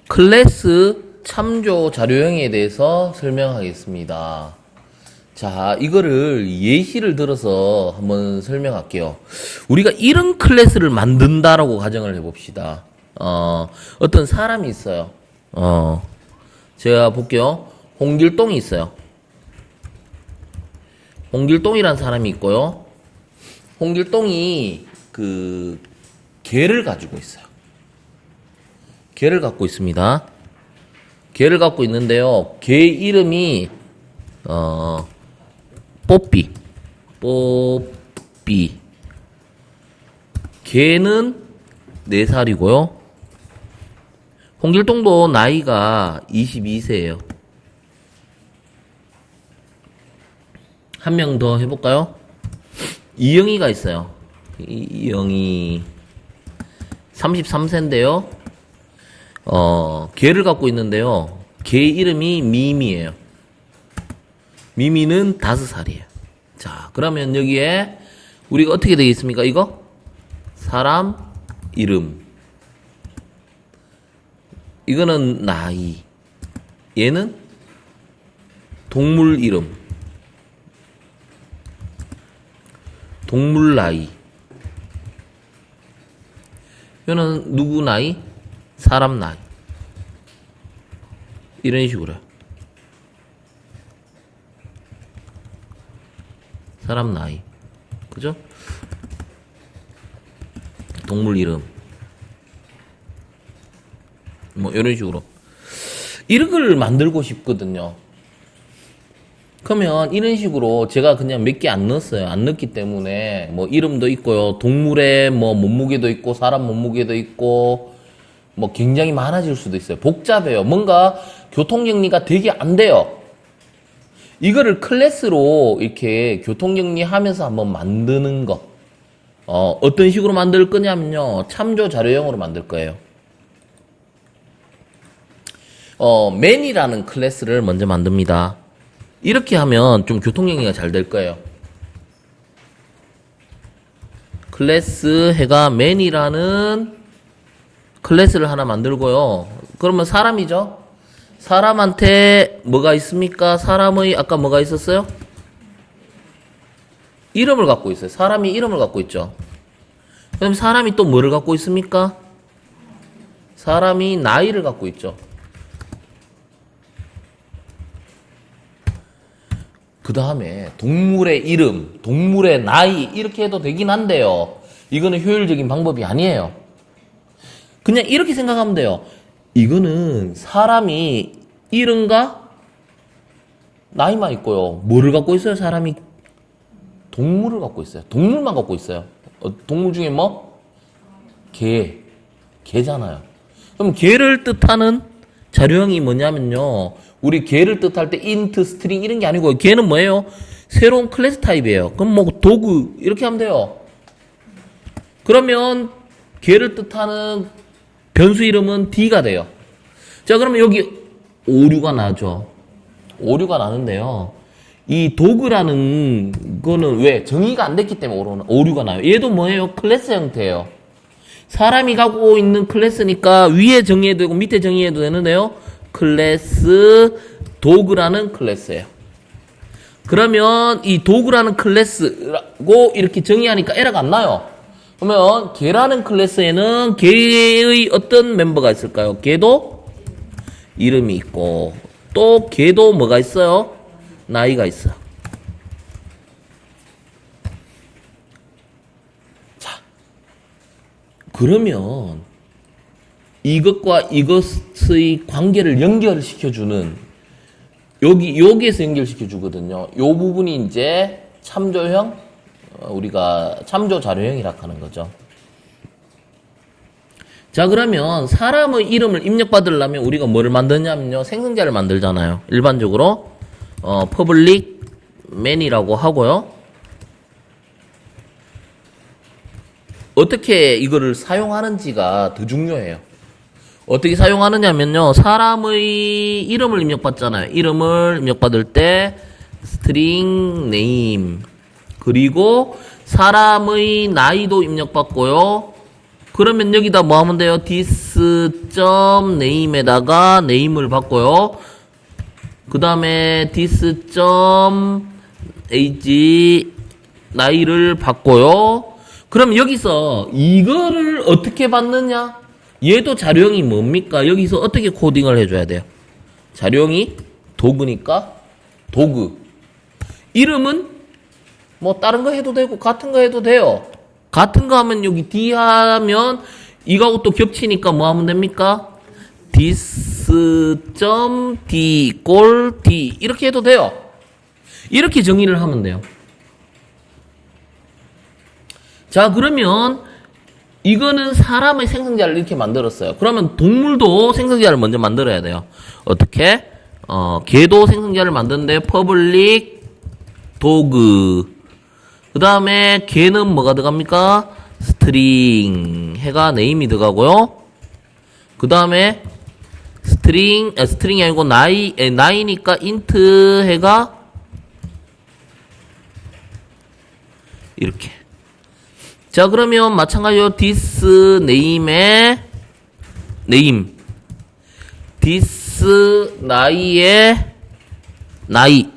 클래스 참조 자료형에 대해서 설명하겠습니다. 자, 이거를 예시를 들어서 한번 설명할게요. 우리가 이런 클래스를 만든다라고 가정을 해봅시다. 어떤 사람이 있어요. 제가 볼게요. 홍길동이 있어요. 홍길동이라는 사람이 있고요. 홍길동이 개를 가지고 있어요. 개를 갖고 있습니다. 개를 갖고 있는데요. 개 이름이 뽀삐. 개는 4살이고요. 홍길동도 나이가 22세예요. 한 명 더 해볼까요? 이영희가 있어요. 이영희 33세인데요. 개를 갖고 있는데요. 개 이름이 미미예요. 미미는 5살이에요. 자, 그러면 여기에 우리가 어떻게 되겠습니까? 이거? 사람 이름. 이거는 나이. 얘는 동물 이름. 동물 나이. 이거는 누구 나이? 사람 나이. 이런 식으로요. 사람 나이. 그죠? 동물 이름. 뭐, 이런 식으로. 이런 걸 만들고 싶거든요. 그러면 이런 식으로 제가 그냥 몇 개 안 넣었어요. 안 넣었기 때문에 뭐 이름도 있고요. 동물의 뭐 몸무게도 있고, 사람 몸무게도 있고, 뭐 굉장히 많아질 수도 있어요. 복잡해요. 뭔가 교통정리가 되게 안 돼요. 이거를 클래스로 이렇게 교통정리하면서 한번 만드는 거. 어떤 식으로 만들 거냐면요. 참조 자료형으로 만들 거예요. man이라는 클래스를 먼저 만듭니다. 이렇게 하면 좀 교통정리가 잘 될 거예요. 클래스 해가 man이라는 클래스를 하나 만들고요. 그러면 사람이죠? 사람한테 뭐가 있습니까? 사람의 아까 뭐가 있었어요? 이름을 갖고 있어요. 사람이 이름을 갖고 있죠. 그럼 사람이 또 뭐를 갖고 있습니까? 사람이 나이를 갖고 있죠. 그 다음에 동물의 이름, 동물의 나이 이렇게 해도 되긴 한데요. 이거는 효율적인 방법이 아니에요. 그냥 이렇게 생각하면 돼요. 이거는 사람이 이름과 나이만 있고요. 뭐를 갖고 있어요? 사람이 동물을 갖고 있어요. 동물만 갖고 있어요. 동물 중에 뭐? 개잖아요. 그럼 개를 뜻하는 자료형이 뭐냐면요. 우리 개를 뜻할 때 int, string 이런 게 아니고 개는 뭐예요? 새로운 클래스 타입이에요. 그럼 뭐 도구 이렇게 하면 돼요. 그러면 개를 뜻하는 변수 이름은 D가 돼요. 자, 그러면 여기 오류가 나죠. 오류가 나는데요. 이 도구라는 거는 왜? 정의가 안 됐기 때문에 오류가 나요. 얘도 뭐예요? 클래스 형태예요. 사람이 갖고 있는 클래스니까 위에 정의해도 되고 밑에 정의해도 되는데요. 클래스 도구라는 클래스예요. 그러면 이 도구라는 클래스라고 이렇게 정의하니까 에러가 안 나요. 그러면 개라는 클래스에는 개의 어떤 멤버가 있을까요? 개도 이름이 있고 또 개도 뭐가 있어요? 나이가 있어요. 자, 그러면 이것과 이것의 관계를 연결시켜주는 여기에서 연결시켜주거든요. 요 부분이 이제 참조형, 우리가 참조 자료형이라고 하는 거죠. 자, 그러면 사람의 이름을 입력받으려면 우리가 뭐를 만드냐면요. 생성자를 만들잖아요. 일반적으로 public man이라고 하고요. 어떻게 이거를 사용하는지가 더 중요해요. 어떻게 사용하느냐면요. 사람의 이름을 입력받잖아요. 이름을 입력받을 때 string name 그리고 사람의 나이도 입력받고요. 그러면 여기다 뭐 하면 돼요? this.name에다가 name을 받고요. 그 다음에 this.age 나이를 받고요. 그럼 여기서 이거를 어떻게 받느냐? 얘도 자료형이 뭡니까? 여기서 어떻게 코딩을 해줘야 돼요? 자료형이 도구니까 도구. 이름은 뭐 다른 거 해도 되고 같은 거 해도 돼요. 같은 거 하면 여기 D 하면 이거하고 또 겹치니까 뭐 하면 됩니까? this.d 꼴 d 이렇게 해도 돼요. 이렇게 정의를 하면 돼요. 자, 그러면 이거는 사람의 생성자를 이렇게 만들었어요. 그러면 동물도 생성자를 먼저 만들어야 돼요. 어떻게? 개도 생성자를 만드는데 public dog. 그 다음에 개는 뭐가 들어갑니까? string 해가 name이 들어가고요. 그 다음에 string이 아니고 나이니까 int 해가 이렇게. 자, 그러면 마찬가지로 this name의 name, this 나이의 나이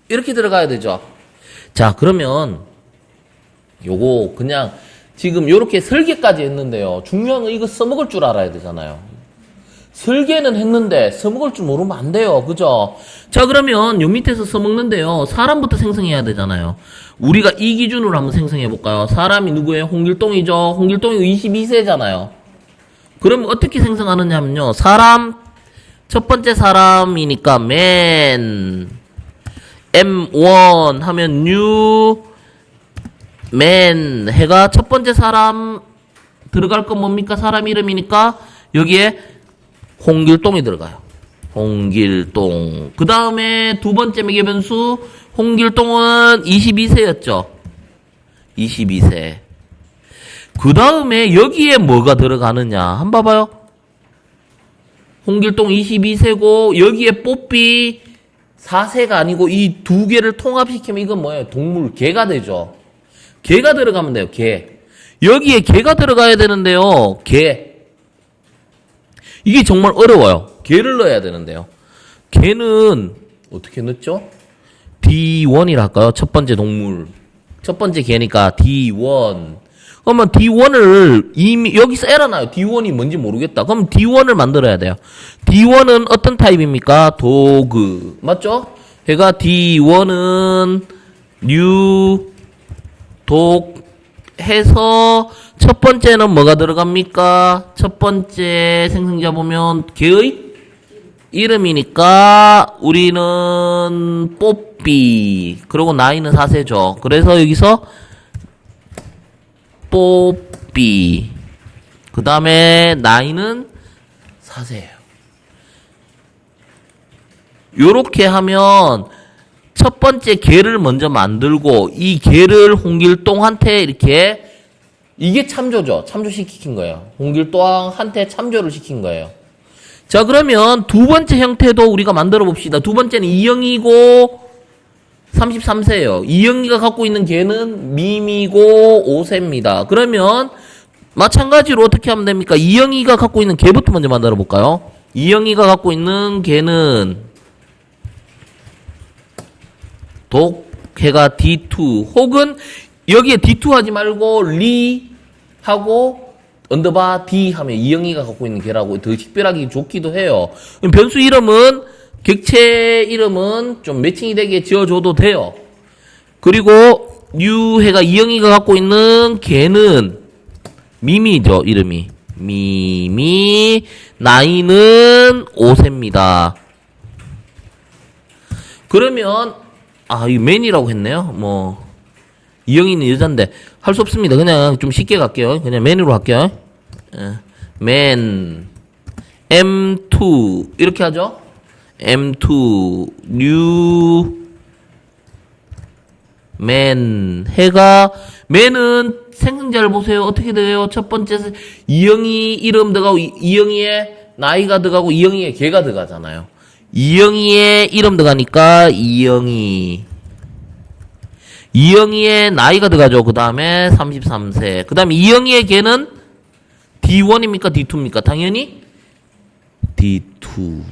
이렇게 들어가야 되죠. 자, 그러면 요거 그냥 지금 요렇게 설계까지 했는데요. 중요한 건 이거 써먹을 줄 알아야 되잖아요. 설계는 했는데 써먹을 줄 모르면 안 돼요. 그죠? 자, 그러면 요 밑에서 써먹는데요. 사람부터 생성해야 되잖아요. 우리가 이 기준으로 한번 생성해 볼까요? 사람이 누구예요? 홍길동이죠. 홍길동이 22세잖아요. 그럼 어떻게 생성하느냐 하면요. 사람, 첫 번째 사람이니까 man, M1 하면 new, man 해가 첫 번째 사람 들어갈 건 뭡니까? 사람 이름이니까 여기에 홍길동이 들어가요. 홍길동. 그 다음에 두 번째 매개 변수 홍길동은 22세였죠. 22세. 그 다음에 여기에 뭐가 들어가느냐 한번 봐봐요. 홍길동 22세고 여기에 뽀삐 4세가 아니고 이 두 개를 통합시키면 이건 뭐예요? 동물 개가 되죠. 개가 들어가면 돼요. 개. 여기에 개가 들어가야 되는데요. 개. 이게 정말 어려워요. 개를 넣어야 되는데요. 개는 어떻게 넣죠? D1이라 할까요? 첫 번째 동물. 첫 번째 개니까 D1. 그러면 D1을 이미 여기서 에러 나요. D1이 뭔지 모르겠다. 그럼 D1을 만들어야 돼요. D1은 어떤 타입입니까? 도그. 맞죠? 걔가 D1은 new 독 해서 첫 번째는 뭐가 들어갑니까? 첫 번째 생성자 보면 개의 이름이니까 우리는 뽀삐 그리고 나이는 4세죠. 그래서 여기서 뽀삐 그 다음에 나이는 4세예요. 요렇게 하면 첫 번째 개를 먼저 만들고 이 개를 홍길동한테 이렇게 이게 참조죠. 참조시킨 거예요. 홍길동한테 참조를 시킨 거예요. 자, 그러면 두 번째 형태도 우리가 만들어 봅시다. 두 번째는 이영이고 33세예요. 이영이가 갖고 있는 개는 미미고 5세입니다. 그러면 마찬가지로 어떻게 하면 됩니까? 이영이가 갖고 있는 개부터 먼저 만들어 볼까요? 이영이가 갖고 있는 개는 독해가 D2 혹은 여기에 D2 하지 말고 리 하고 언더바 D 하면 이영이가 갖고 있는 개라고 더 식별하기 좋기도 해요. 변수 이름은 객체 이름은 좀 매칭이 되게 지어줘도 돼요. 그리고 뉴해가 이영이가 갖고 있는 개는 미미죠. 이름이 미미 나이는 5세입니다. 그러면 이 맨이라고 했네요. 뭐 이영이는 여잔데 할 수 없습니다. 그냥 좀 쉽게 갈게요. 그냥 맨으로 할게요. 맨 M2 이렇게 하죠. M2 new 맨 해가 맨은 생성자를 보세요. 어떻게 돼요? 첫 번째 이영이 이름 들어가고 이영이의 나이가 들어가고 이영이의 개가 들어가잖아요. 이영이의 이름 들어가니까 이영이의 나이가 들어가죠. 그 다음에 33세. 그 다음에 이영이의 개는 D1입니까? D2입니까? 당연히 D2.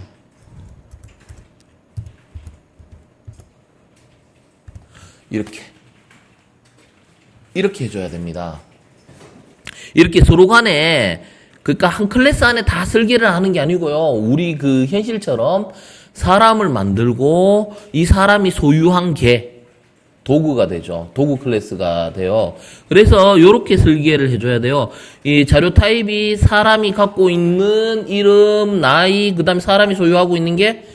이렇게 해줘야 됩니다. 이렇게 서로 간에, 그러니까 한 클래스 안에 다 설계를 하는 게 아니고요. 우리 그 현실처럼 사람을 만들고 이 사람이 소유한 게 도구가 되죠. 도구 클래스가 돼요. 그래서 이렇게 설계를 해줘야 돼요. 이 자료 타입이 사람이 갖고 있는 이름, 나이, 그 다음에 사람이 소유하고 있는 게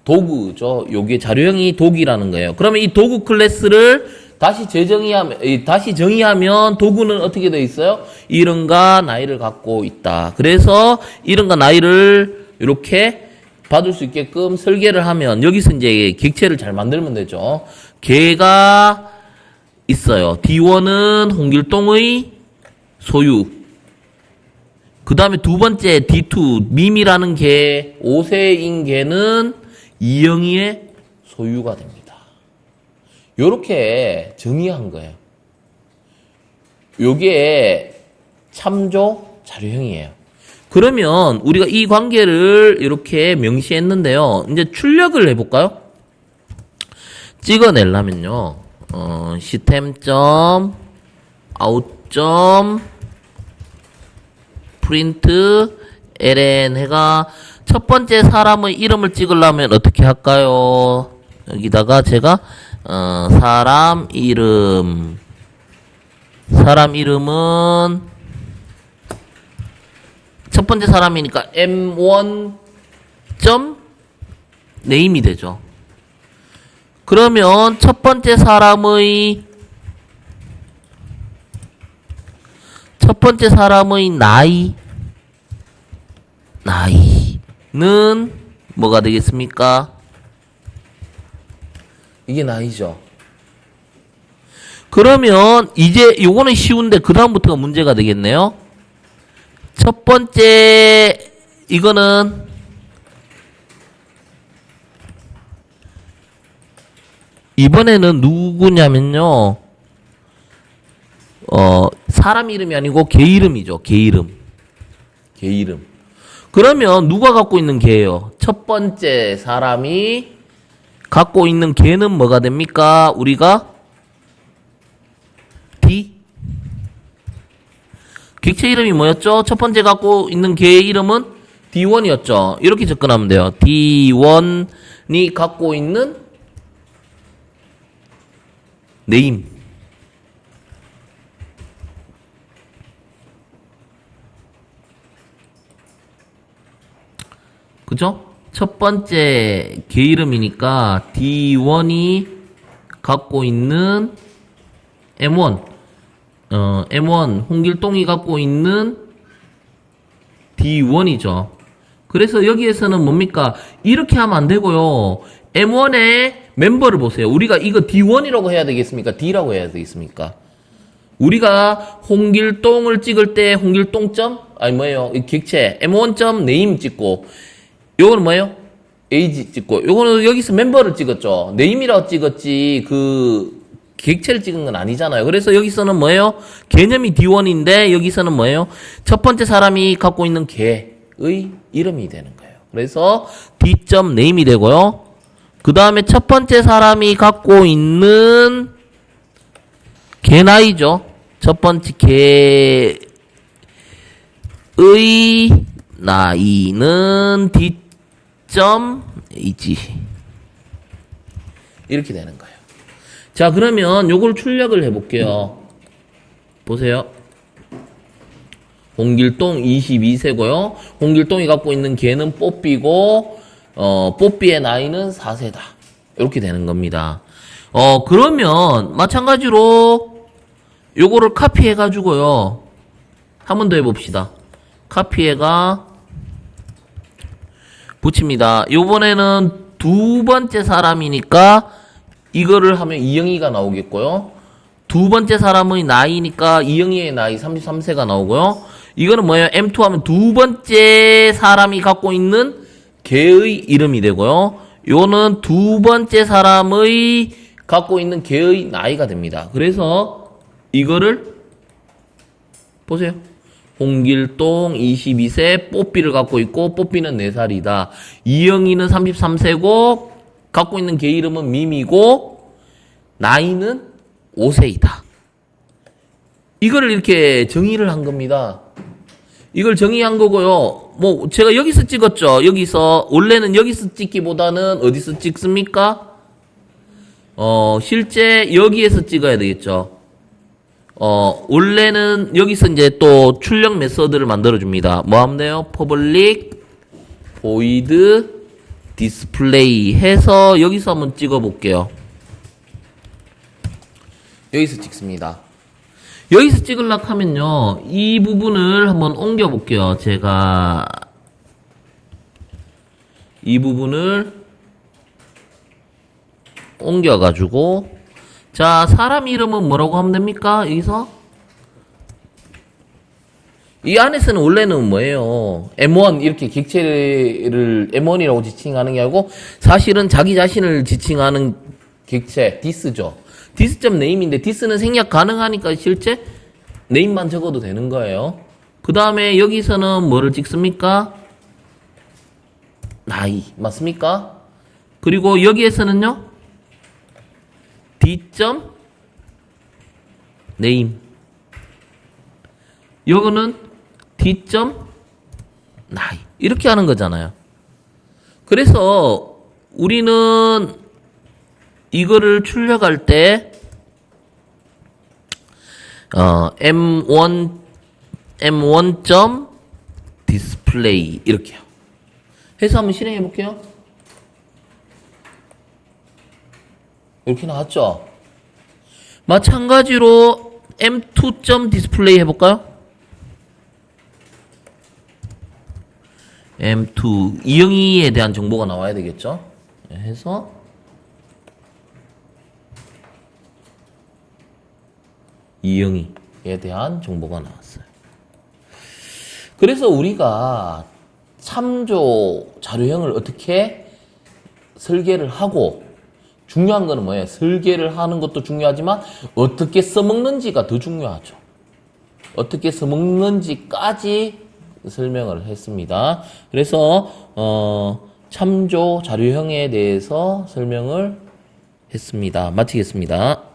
도구죠. 요게 자료형이 도구라는 거예요. 그러면 이 도구 클래스를 다시 정의하면 도구는 어떻게 되어 있어요? 이름과 나이를 갖고 있다. 그래서 이름과 나이를 이렇게 받을 수 있게끔 설계를 하면 여기서 이제 객체를 잘 만들면 되죠. 개가 있어요. D1은 홍길동의 소유. 그 다음에 두 번째 D2 밈이라는 개, 5세인 개는 이영희의 소유가 됩니다. 요렇게 정의한 거예요. 요게 참조 자료형이에요. 그러면 우리가 이 관계를 이렇게 명시했는데요. 이제 출력을 해볼까요? 찍어내려면요. system.out.print ln 해가 첫 번째 사람의 이름을 찍으려면 어떻게 할까요? 여기다가 제가 사람 이름은 첫 번째 사람이니까 m1. name이 되죠. 그러면 첫 번째 사람의 나이는 뭐가 되겠습니까? 이게 나이죠. 그러면 이제 요거는 쉬운데 그 다음부터가 문제가 되겠네요. 첫 번째 이거는 이번에는 누구냐면요. 사람 이름이 아니고 개 이름이죠. 개 이름. 그러면 누가 갖고 있는 개예요? 첫 번째 사람이 갖고 있는 개는 뭐가 됩니까? 우리가 D. 객체 이름이 뭐였죠? 첫 번째 갖고 있는 개의 이름은 D1이었죠. 이렇게 접근하면 돼요. D1이 갖고 있는 네임. 그죠? 첫 번째 개 이름이니까 D1이 갖고 있는 M1. M1 홍길동이 갖고 있는 D1이죠. 그래서 여기에서는 뭡니까? 이렇게 하면 안 되고요. M1의 멤버를 보세요. 우리가 이거 D1이라고 해야 되겠습니까? D라고 해야 되겠습니까? 우리가 홍길동을 찍을 때 홍길동점? 아니 뭐예요? 이 객체 M1점 네임 찍고 요거는 뭐예요? age 찍고 요거는 여기서 멤버를 찍었죠. 네임이라고 찍었지 그 객체를 찍은 건 아니잖아요. 그래서 여기서는 뭐예요? 개념이 D1인데 여기서는 뭐예요? 첫 번째 사람이 갖고 있는 개의 이름이 되는 거예요. 그래서 D.name이 되고요. 그 다음에 첫 번째 사람이 갖고 있는 개 나이죠. 첫 번째 개의 나이는 D.age 이렇게 되는 거예요. 자, 그러면 요걸 출력을 해볼게요. 보세요. 홍길동 22세고요. 홍길동이 갖고 있는 개는 뽀삐고 뽀삐의 나이는 4세다. 이렇게 되는 겁니다. 그러면 마찬가지로 요거를 카피해가지고요. 한 번 더 해봅시다. 카피해가 붙입니다. 요번에는 두 번째 사람이니까 이거를 하면 이영희가 나오겠고요. 두 번째 사람의 나이니까 이영희의 나이 33세가 나오고요. 이거는 뭐예요? M2 하면 두 번째 사람이 갖고 있는 개의 이름이 되고요. 요거는 두 번째 사람의 갖고 있는 개의 나이가 됩니다. 그래서 이거를 보세요. 홍길동 22세 뽀삐를 갖고 있고 뽀삐는 4살이다. 이영희는 33세고 갖고 있는 개 이름은 미미고 나이는 5세이다. 이거를 이렇게 정의를 한 겁니다. 이걸 정의한 거고요. 뭐 제가 여기서 찍었죠. 여기서 원래는 여기서 찍기보다는 어디서 찍습니까? 실제 여기에서 찍어야 되겠죠. 원래는 여기서 이제 또 출력 메서드를 만들어줍니다. 뭐 하면 돼요? 퍼블릭 void display 해서 여기서 한번 찍어볼게요. 여기서 찍습니다. 여기서 찍으려고 하면요, 이 부분을 한번 옮겨볼게요. 제가 이 부분을 옮겨가지고, 자, 사람 이름은 뭐라고 하면 됩니까? 여기서 이 안에서는 원래는 뭐예요? M1 이렇게 객체를 M1이라고 지칭하는 게 아니고 사실은 자기 자신을 지칭하는 객체 this죠. this.name인데 this는 생략 가능하니까 실제 name만 적어도 되는 거예요. 그 다음에 여기서는 뭐를 찍습니까? 나이 맞습니까? 그리고 여기에서는요 d.name 요거는 d.나이 이렇게 하는 거잖아요. 그래서 우리는 이거를 출력할 때 m1.display 이렇게요. 해서 한번 실행해 볼게요. 이렇게 나왔죠? 마찬가지로 m2.display 해볼까요? m2 이영희에 대한 정보가 나와야 되겠죠? 해서 이영희에 대한 정보가 나왔어요. 그래서 우리가 참조 자료형을 어떻게 설계를 하고, 중요한 거는 뭐예요? 설계를 하는 것도 중요하지만 어떻게 써먹는지가 더 중요하죠. 어떻게 써먹는지까지 설명을 했습니다. 그래서 참조 자료형에 대해서 설명을 했습니다. 마치겠습니다.